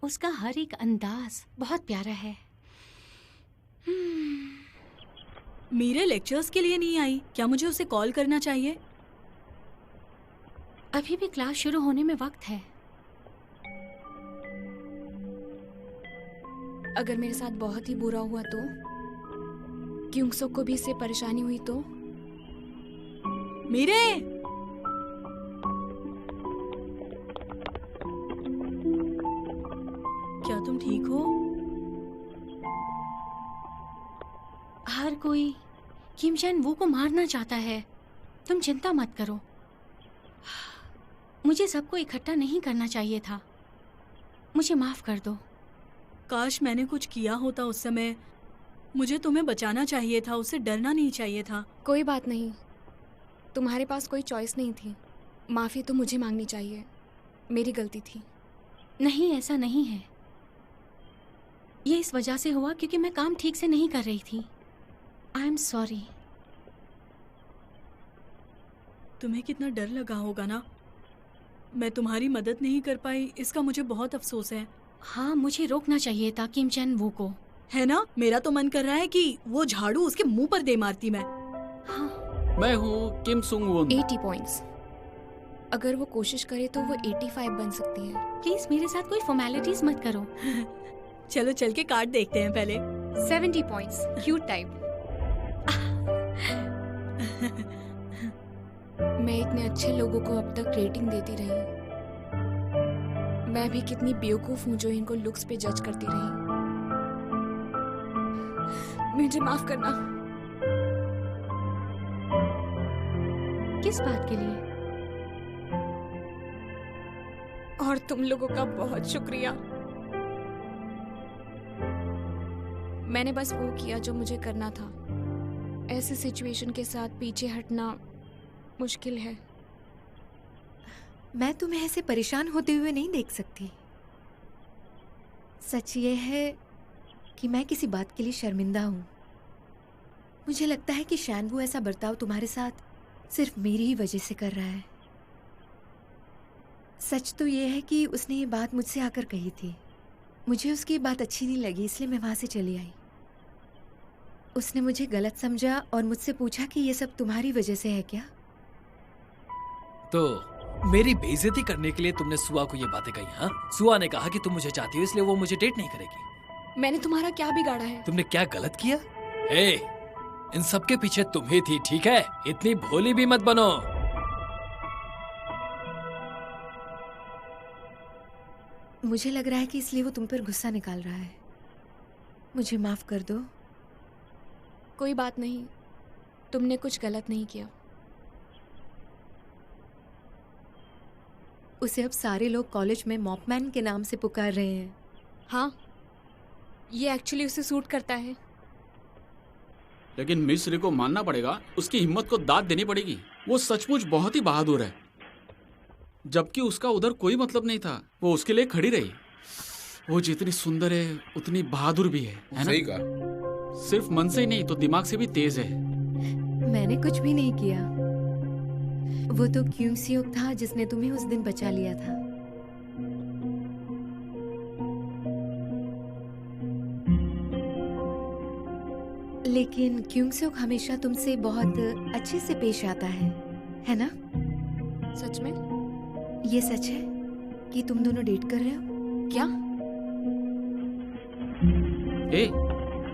उसका हर एक अंदाज बहुत प्यारा है। मेरे लेक्चर्स के लिए नहीं आई, क्या मुझे उसे कॉल करना चाहिए? अभी भी क्लास शुरू होने में वक्त है। अगर मेरे साथ बहुत ही बुरा हुआ तो, क्योंसुक को भी इससे परेशानी हुई तो? मीरे, क्या तुम ठीक हो? हर कोई किम चैन वू को मारना चाहता है। तुम चिंता मत करो। मुझे सबको इकट्ठा नहीं करना चाहिए था। मुझे माफ कर दो। काश मैंने कुछ किया होता उस समय। मुझे तुम्हें बचाना चाहिए था, उससे डरना नहीं चाहिए था। कोई बात नहीं, तुम्हारे पास कोई चॉइस नहीं थी। माफ़ी तो मुझे मांगनी चाहिए, मेरी गलती थी। नहीं, ऐसा नहीं है। ये इस वजह से हुआ क्योंकि मैं काम ठीक से नहीं कर रही थी। I am sorry. तुम्हें कितना डर लगा होगा ना। मैं तुम्हारी मदद नहीं कर पाई, इसका मुझे बहुत अफसोस है। हाँ, मुझे रोकना चाहिए था किम चैन वू को। है ना? मेरा तो मन कर रहा है कि वो झाड़ू उसके मुंह पर दे मारती मैं। हाँ। मैं हूँ किम सुंग वुन। 80 पॉइंट्स। अगर वो कोशिश करे तो वो 85 बन सकती है। प्लीज मेरे साथ कोई फॉर्मेलिटीज मत करो। चलो चल के कार्ड देखते हैं पहले। 70 पॉइंट्स, क्यूट टाइप। मैं इतने अच्छे लोगों को अब तक रेटिंग देती रही। मैं भी कितनी बेवकूफ हूँ जो इनको लुक्स पे जज करती रही। मुझे माफ करना। किस बात के लिए? और तुम लोगों का बहुत शुक्रिया। मैंने बस वो किया जो मुझे करना था। ऐसे सिचुएशन के साथ पीछे हटना मुश्किल है। मैं तुम्हें ऐसे परेशान होते हुए नहीं देख सकती। सच ये है कि मैं किसी बात के लिए शर्मिंदा हूँ। मुझे लगता है कि शैनवू ऐसा बर्ताव तुम्हारे साथ सिर्फ मेरी ही वजह से कर रहा है। सच तो ये है कि उसने ये बात मुझसे आकर कही थी। मुझे उसकी बात अच्छी नहीं लगी, इसलिए मैं वहां से चली आई। उसने मुझे गलत समझा और मुझसे पूछा कि ये सब तुम्हारी वजह से है क्या? तो मेरी बेइज्जती करने के लिए तुमने सुआ को ये बातें कही? हाँ, सुआ ने कहा कि तुम मुझे चाहती हो इसलिए वो मुझे डेट नहीं करेगी। मैंने तुम्हारा क्या बिगाड़ा है? तुमने क्या गलत किया? इन सब के पीछे तुम ही थी, ठीक है? इतनी भोली भी मत बनो। मुझे लग रहा है कि इसलिए वो तुम पर गुस्सा निकाल रहा है। मुझे माफ कर दो। कोई बात नहीं, तुमने कुछ गलत नहीं किया। उसे अब सारे लोग कॉलेज में मॉपमैन के नाम से पुकार रहे हैं। हाँ, ये एक्चुअली उसे सूट करता है। लेकिन मिस्र को मानना पड़ेगा, उसकी हिम्मत को दाद देनी पड़ेगी। वो सचमुच बहुत ही बहादुर है, जबकि उसका उधर कोई मतलब नहीं था। वो उसके लिए खड़ी रही। वो जितनी सुंदर है उतनी बहादुर भी है ना? सही कहा। सिर्फ मन से ही नहीं तो दिमाग से भी तेज है। मैंने कुछ भी नहीं किया। वो तो क्यूंग सियोक था जिसने तुम्हें उस दिन बचा लिया था। लेकिन क्यूंग सियोक हमेशा तुमसे बहुत अच्छे से पेश आता है ना? सच में? ये सच है कि तुम दोनों डेट कर रहे हो? क्या?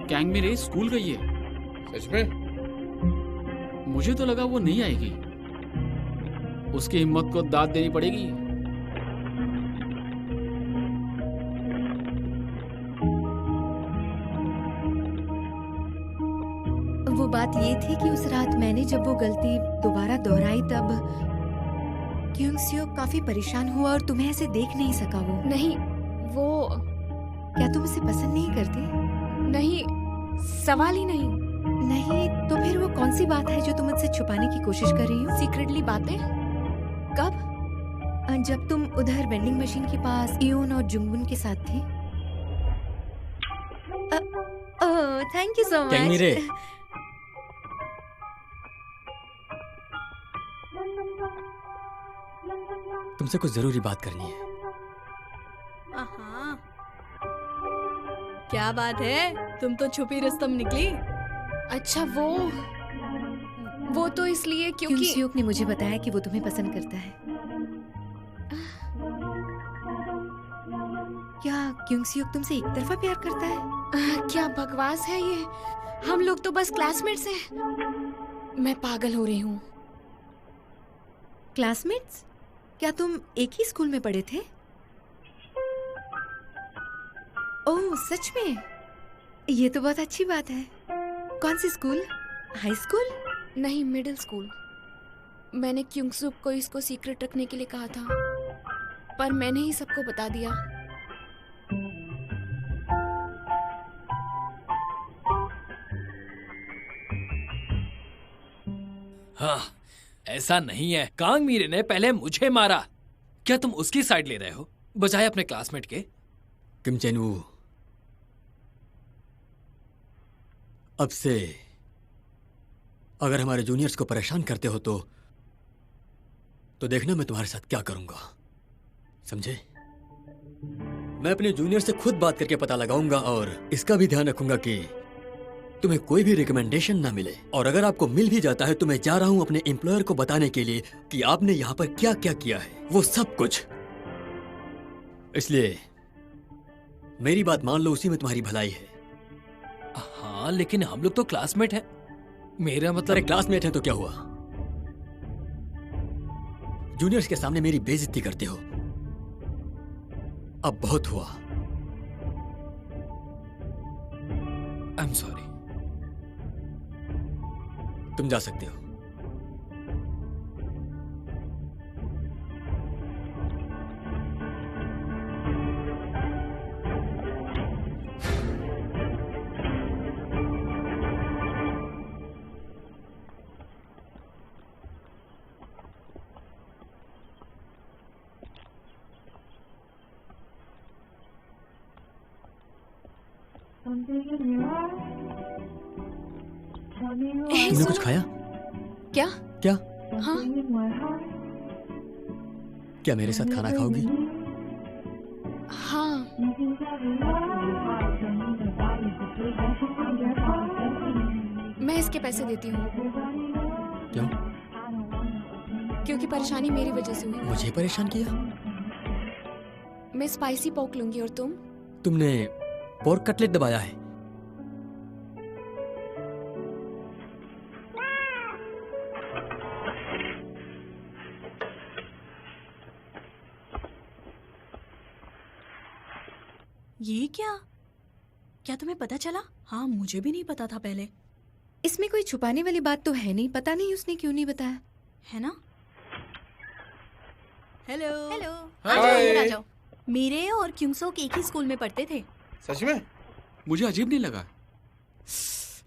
कैंग मेरे स्कूल गई है। सच में? मुझे तो लगा वो नहीं आएगी। उसकी हिम्मत को दाद देनी पड़ेगी। वो बात ये थी कि उस रात मैंने जब वो गलती दोबारा दोहराई तब क्यूंग सियोक काफी परेशान हुआ और तुम्हें ऐसे देख नहीं सका। वो नहीं, वो क्या तुम उसे पसंद नहीं करते? नहीं, सवाल ही नहीं। नहीं तो फिर वो कौन सी बात है जो तुम मुझसे छुपाने की कोशिश कर रही हो? सीक्रेटली बातें? कब? जब तुम उधर वेंडिंग मशीन के पास इयोन और जुंगबुन के साथ थी। Thank you so much. कैंगमिरे, तुमसे कुछ जरूरी बात करनी है। हाँ, क्या बात है? तुम तो छुपी रुस्तम निकली। अच्छा, वो तो इसलिए क्योंकि क्योंकि सियोक ने मुझे बताया कि वो तुम्हें पसंद करता है। क्या क्योंग सियोक तुमसे एक तरफा प्यार करता है? क्या बकवास है ये? हम लोग तो बस क्लासमेट्स हैं। मैं पागल हो रही हूँ। क्लासमेट्स? क्या तुम एक ही स्कूल में पढ़े थे? ओह, सच में? ये तो बहुत अच्छी बात है। कौन सी स्कूल? High school? नहीं, मिडिल स्कूल। मैंने क्यूंगसुक को इसको सीक्रेट रखने के लिए कहा था, पर मैंने ही सबको बता दिया। हाँ, ऐसा नहीं है। कांग मीरे ने पहले मुझे मारा। क्या तुम उसकी साइड ले रहे हो बजाय अपने क्लासमेट के? किम चेनवू, अब से अगर हमारे जूनियर्स को परेशान करते हो तो देखना मैं तुम्हारे साथ क्या करूंगा, समझे? मैं अपने जूनियर से खुद बात करके पता लगाऊंगा और इसका भी ध्यान रखूंगा कि तुम्हें कोई भी रिकमेंडेशन ना मिले। और अगर आपको मिल भी जाता है तो मैं जा रहा हूं अपने एम्प्लॉयर को बताने के लिए कि आपने यहां पर क्या क्या किया है, वो सब कुछ। इसलिए मेरी बात मान लो, उसी में तुम्हारी भलाई है। हाँ, लेकिन हम लोग तो क्लासमेट हैं। मेरा मतलब अरे क्लासमेट है तो क्या हुआ? जूनियर्स के सामने मेरी बेइज्जती करते हो। अब बहुत हुआ। I am sorry. तुम जा सकते हो। तुमने कुछ खाया? क्या? क्या? हाँ, क्या मेरे साथ खाना खाओगी? हाँ। मैं इसके पैसे देती हूँ क्यों? क्योंकि परेशानी मेरी वजह से हुई। मुझे परेशान किया? मैं स्पाइसी पोक लूंगी और तुम? तुमने पोर्क कटलेट दबाया है। ये क्या? क्या तुम्हें पता चला? हाँ, मुझे भी नहीं पता था पहले। इसमें कोई छुपाने वाली बात तो है नहीं, पता नहीं उसने क्यों नहीं बताया। है ना? हेलो हेलो, हाय। आ जाओ, इधर आ जाओ। मेरे और क्यूंगसोक एक ही स्कूल में पढ़ते थे। सच में? मुझे अजीब नहीं लगा,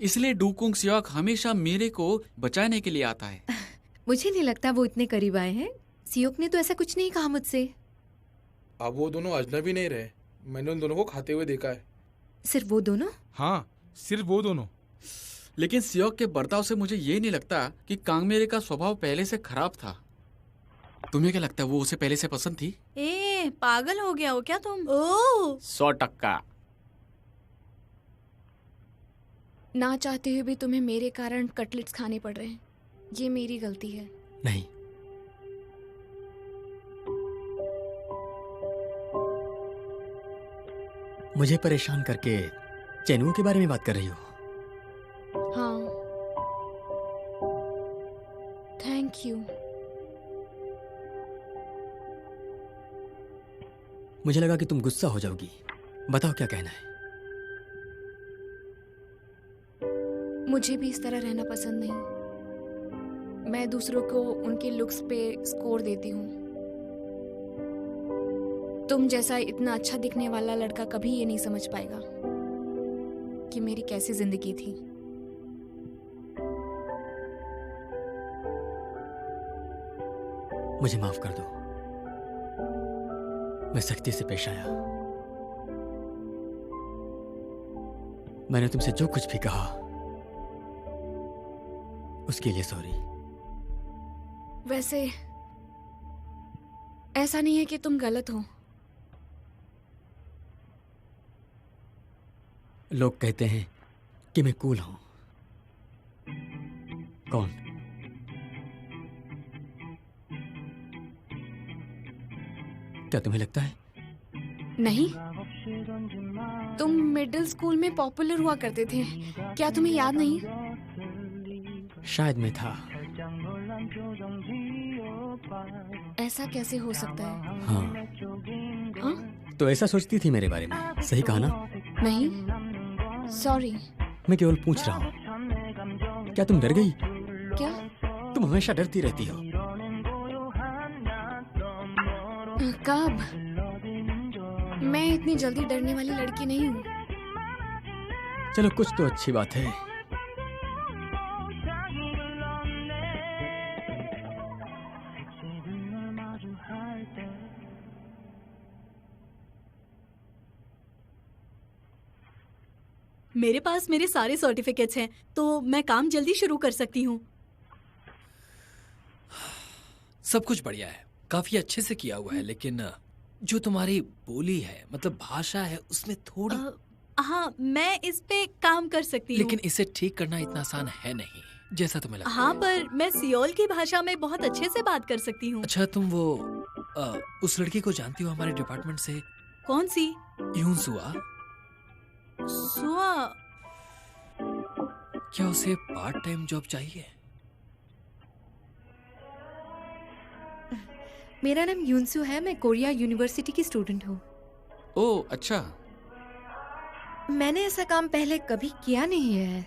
इसलिए डूकुंग सियोक हमेशा मेरे को बचाने के लिए आता है। मुझे नहीं लगता वो इतने करीब आए हैं। सियोक ने तो ऐसा कुछ नहीं कहा मुझसे। अब वो दोनों अजनबी नहीं रहे, मैंने उन दोनों को खाते हुए देखा है। सिर्फ वो दोनों? हाँ, सिर्फ वो दोनों। लेकिन सियोक के बर्ताव से मुझे ये नहीं लगता कि कांगमेरे का स्वभाव पहले से खराब था। तुम्हें क्या लगता है वो उसे पहले से पसंद थी? ए, पागल हो गया हो क्या तुम? ओह, 100%। ना चाहते हुए भी तुम्हें मेरे कारण कटलेट्स खाने पड़ रहे हैं। ये मेरी गलती है। नहीं, मुझे परेशान करके चैनुओं के बारे में बात कर रही हो? हाँ, थैंक यू। मुझे लगा कि तुम गुस्सा हो जाओगी। बताओ क्या कहना है। मुझे भी इस तरह रहना पसंद नहीं। मैं दूसरों को उनके लुक्स पे स्कोर देती हूँ। तुम जैसा इतना अच्छा दिखने वाला लड़का कभी ये नहीं समझ पाएगा कि मेरी कैसी जिंदगी थी। मुझे माफ कर दो, मैं सख्ती से पेश आया। मैंने तुमसे जो कुछ भी कहा उसके लिए सॉरी। वैसे ऐसा नहीं है कि तुम गलत हो। लोग कहते हैं कि मैं कूल हूं। कौन? क्या तुम्हें लगता है? नहीं, तुम मिडिल स्कूल में पॉपुलर हुआ करते थे। क्या तुम्हें याद नहीं? शायद मैं था। ऐसा कैसे हो सकता है? हाँ, हाँ? तो ऐसा सोचती थी मेरे बारे में, सही कहा ना? नहीं, सॉरी। मैं केवल पूछ रहा हूँ, क्या तुम डर गई? क्या? तुम हमेशा डरती रहती हो। कब? मैं इतनी जल्दी डरने वाली लड़की नहीं हूँ। चलो, कुछ तो अच्छी बात है। मेरे पास मेरे सारे सर्टिफिकेट्स हैं, तो मैं काम जल्दी शुरू कर सकती हूँ। सब कुछ बढ़िया है, काफी अच्छे से किया हुआ है, लेकिन जो तुम्हारी बोली है, मतलब भाषा है, उसमें थोड़ी हाँ, मैं इस पे काम कर सकती हूँ। लेकिन इसे ठीक करना इतना आसान है नहीं जैसा तुम्हें लगता हाँ, पर मैं सियोल की भाषा में बहुत अच्छे से बात कर सकती हूँ। अच्छा, तुम वो उस लड़की को जानती हो हमारे डिपार्टमेंट से? कौन सी? यूनसुआ। सुआ? क्या उसे पार्ट टाइम जॉब चाहिए? मेरा नाम यूनसु है, मैं कोरिया यूनिवर्सिटी की स्टूडेंट हूँ। ओह अच्छा। मैंने ऐसा काम पहले कभी किया नहीं है,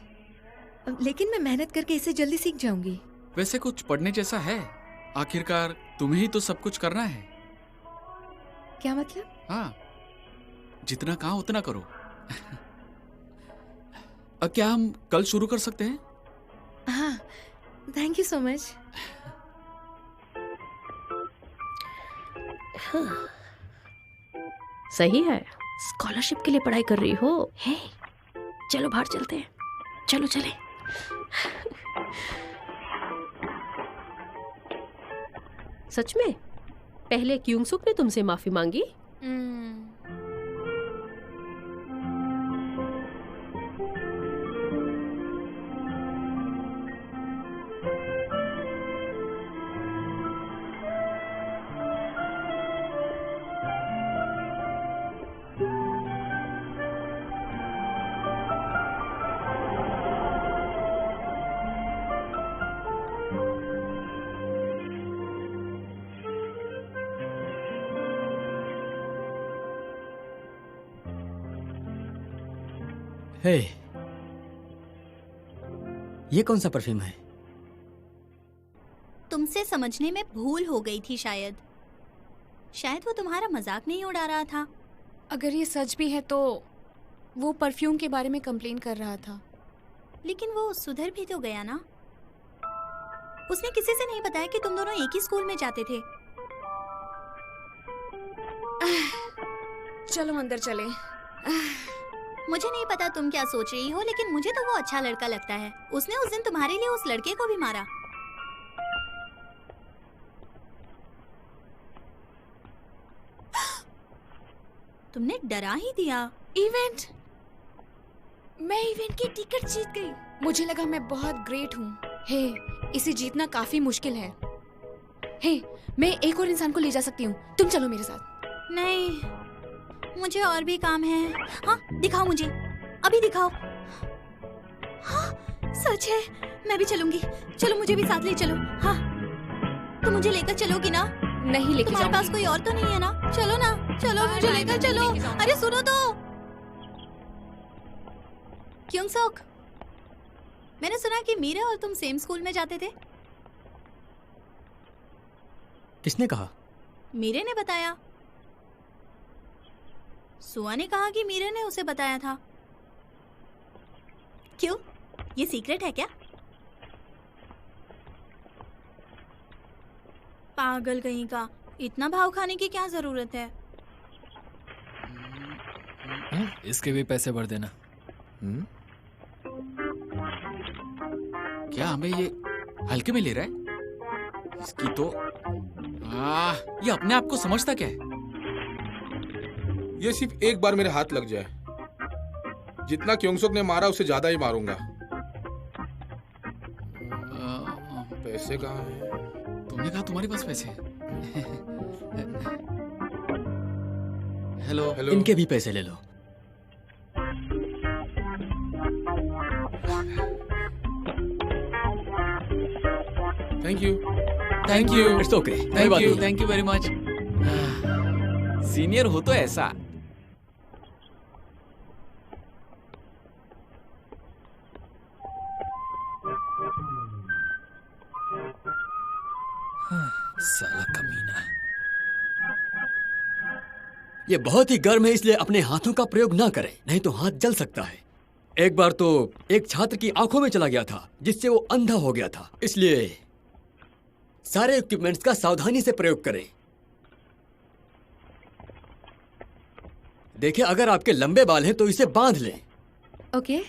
लेकिन मैं मेहनत करके इसे जल्दी सीख जाऊंगी। वैसे कुछ पढ़ने जैसा है, आखिरकार तुम्हें ही तो सब कुछ करना है। क्या मतलब? हाँ, जितना कहा उतना करो। क्या हम कल शुरू कर सकते हैं? हाँ, थैंक यू सो मच। हाँ, सही है, स्कॉलरशिप के लिए पढ़ाई कर रही हो। हे, चलो बाहर चलते हैं, चलो चले। सच में? पहले क्यूंगसुक ने तुमसे माफी मांगी? हे, ये कौन सा परफ्यूम है? तुमसे समझने में भूल हो गई थी शायद वो तुम्हारा मजाक नहीं उड़ा रहा था। अगर ये सच भी है तो वो परफ्यूम के बारे में कंप्लेन कर रहा था। लेकिन वो सुधर भी तो गया ना। उसने किसी से नहीं बताया कि तुम दोनों एक ही स्कूल में जाते थे। चलो अंदर चले। मुझे नहीं पता तुम क्या सोच रही हो, लेकिन मुझे तो वो अच्छा लड़का लगता है। उसने उस दिन तुम्हारे लिए उस लड़के को भी मारा। तुमने डरा ही दिया। इवेंट, मैं इवेंट की टिकट जीत गई। मुझे लगा मैं बहुत ग्रेट हूँ। हे, इसे जीतना काफी मुश्किल है। हे, मैं एक और इंसान को ले जा सकती हूँ। तुम चलो मेरे साथ। नहीं, मुझे और भी काम है। हाँ, दिखाओ मुझे, अभी दिखाओ। हाँ, सच है, मैं भी चलूंगी। चलो मुझे भी साथ ले चलो। हाँ, तुम मुझे लेकर चलोगी ना? नहीं लेके तुम्हारे पास कोई और तो नहीं है ना? चलो ना, चलो मुझे लेकर चलो। अरे सुनो तो, क्योंगसुक, मैंने सुना कि मीरा और तुम सेम स्कूल में जाते थे। किसने कहा? मीरे ने बताया। सुआ ने कहा कि मीरे ने उसे बताया था। क्यों, ये सीक्रेट है क्या? पागल कहीं का, इतना भाव खाने की क्या जरूरत है? इसके भी पैसे भर देना। क्या हमें ये हल्के में ले रहा है? इसकी तो ये अपने आप को समझता क्या है? ये सिर्फ एक बार मेरे हाथ लग जाए, जितना क्योंगसुक ने मारा उससे ज्यादा ही मारूंगा। पैसे कहाँ हैं? तुमने कहा तुम्हारे पास पैसे हैं। हेलो हेलो, इनके भी पैसे ले लो। Thank you. Thank you. It's okay, thank you very much. Senior हो तो ऐसा। साला कमीना। ये बहुत ही गर्म है, इसलिए अपने हाथों का प्रयोग ना करें, नहीं तो हाथ जल सकता है। एक बार तो एक छात्र की आंखों में चला गया था, जिससे वो अंधा हो गया था। इसलिए सारे इक्विपमेंट्स का सावधानी से प्रयोग करें। देखिए, अगर आपके लंबे बाल हैं तो इसे बांध लें। ओके।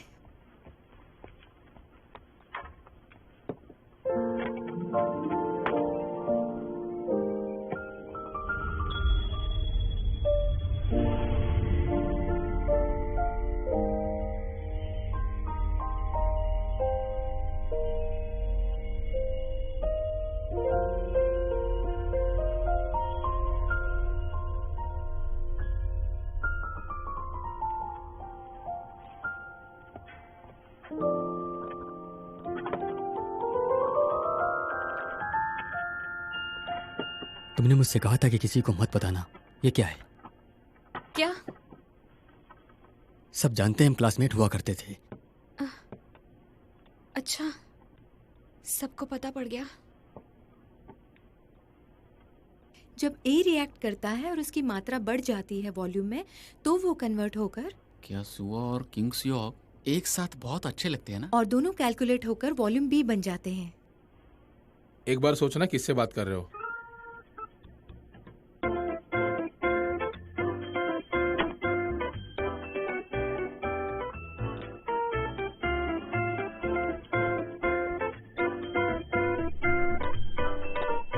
तुमने मुझसे कहा था कि किसी को मत बताना। ये क्या है? क्या? सब जानते हैं, हम क्लासमेट हुआ करते थे। अच्छा, सबको पता पड़ गया। जब ए रिएक्ट करता है और उसकी मात्रा बढ़ जाती है वॉल्यूम में, तो वो कन्वर्ट होकर क्या सुआ और किंगस्योक एक साथ बहुत अच्छे लगते हैं ना? और दोनों कैलकुलेट होकर वॉल्यूम बी बन जाते हैं। एक बार सोचना किससे बात कर रहे हो।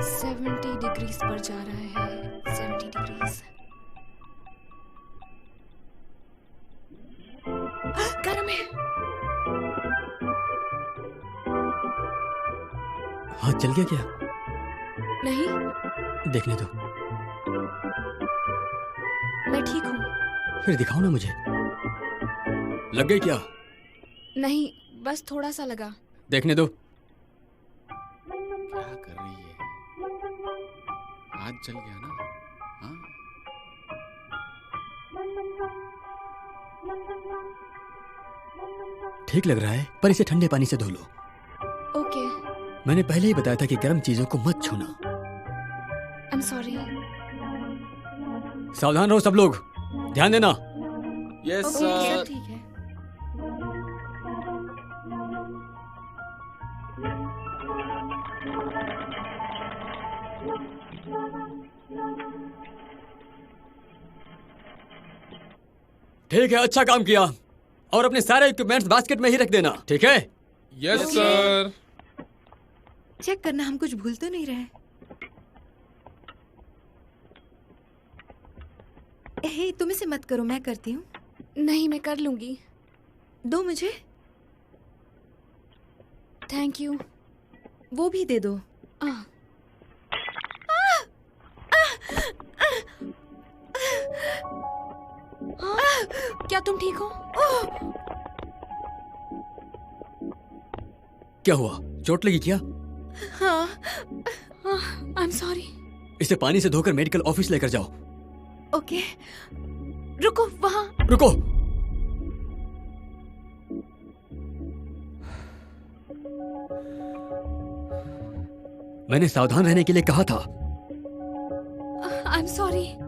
70 डिग्रीज पर जा रहा है। 70 डिग्रीज। गर्म है। हाथ जल गया क्या? नहीं, देखने दो। मैं ठीक हूँ। फिर दिखाओ ना मुझे। लग गई क्या? नहीं, बस थोड़ा सा लगा। देखने दो। क्या कर रही है? हाथ जल गया ना? हाँ? ठीक लग रहा है, पर इसे ठंडे पानी से धो लो। ओके। मैंने पहले ही बताया था कि गर्म चीजों को मत छूना। I am sorry. सावधान रहो सब लोग, ध्यान देना। Yes okay, sir. सब ठीक है। ठीक है, अच्छा काम किया। और अपने सारे इक्विपमेंट्स बास्केट में ही रख देना, ठीक है? Yes sir. चेक करना हम कुछ भूल तो नहीं रहे। हे, तुम इसे मत करो, मैं करती हूँ। नहीं, मैं कर लूंगी। दो मुझे। Thank you. वो भी दे दो। क्या तुम ठीक हो? क्या हुआ, चोट लगी क्या? हाँ। I am sorry. इसे पानी से धोकर मेडिकल ऑफिस लेकर जाओ। ओके। रुको, वहाँ। रुको। मैंने सावधान रहने के लिए कहा था। I am sorry.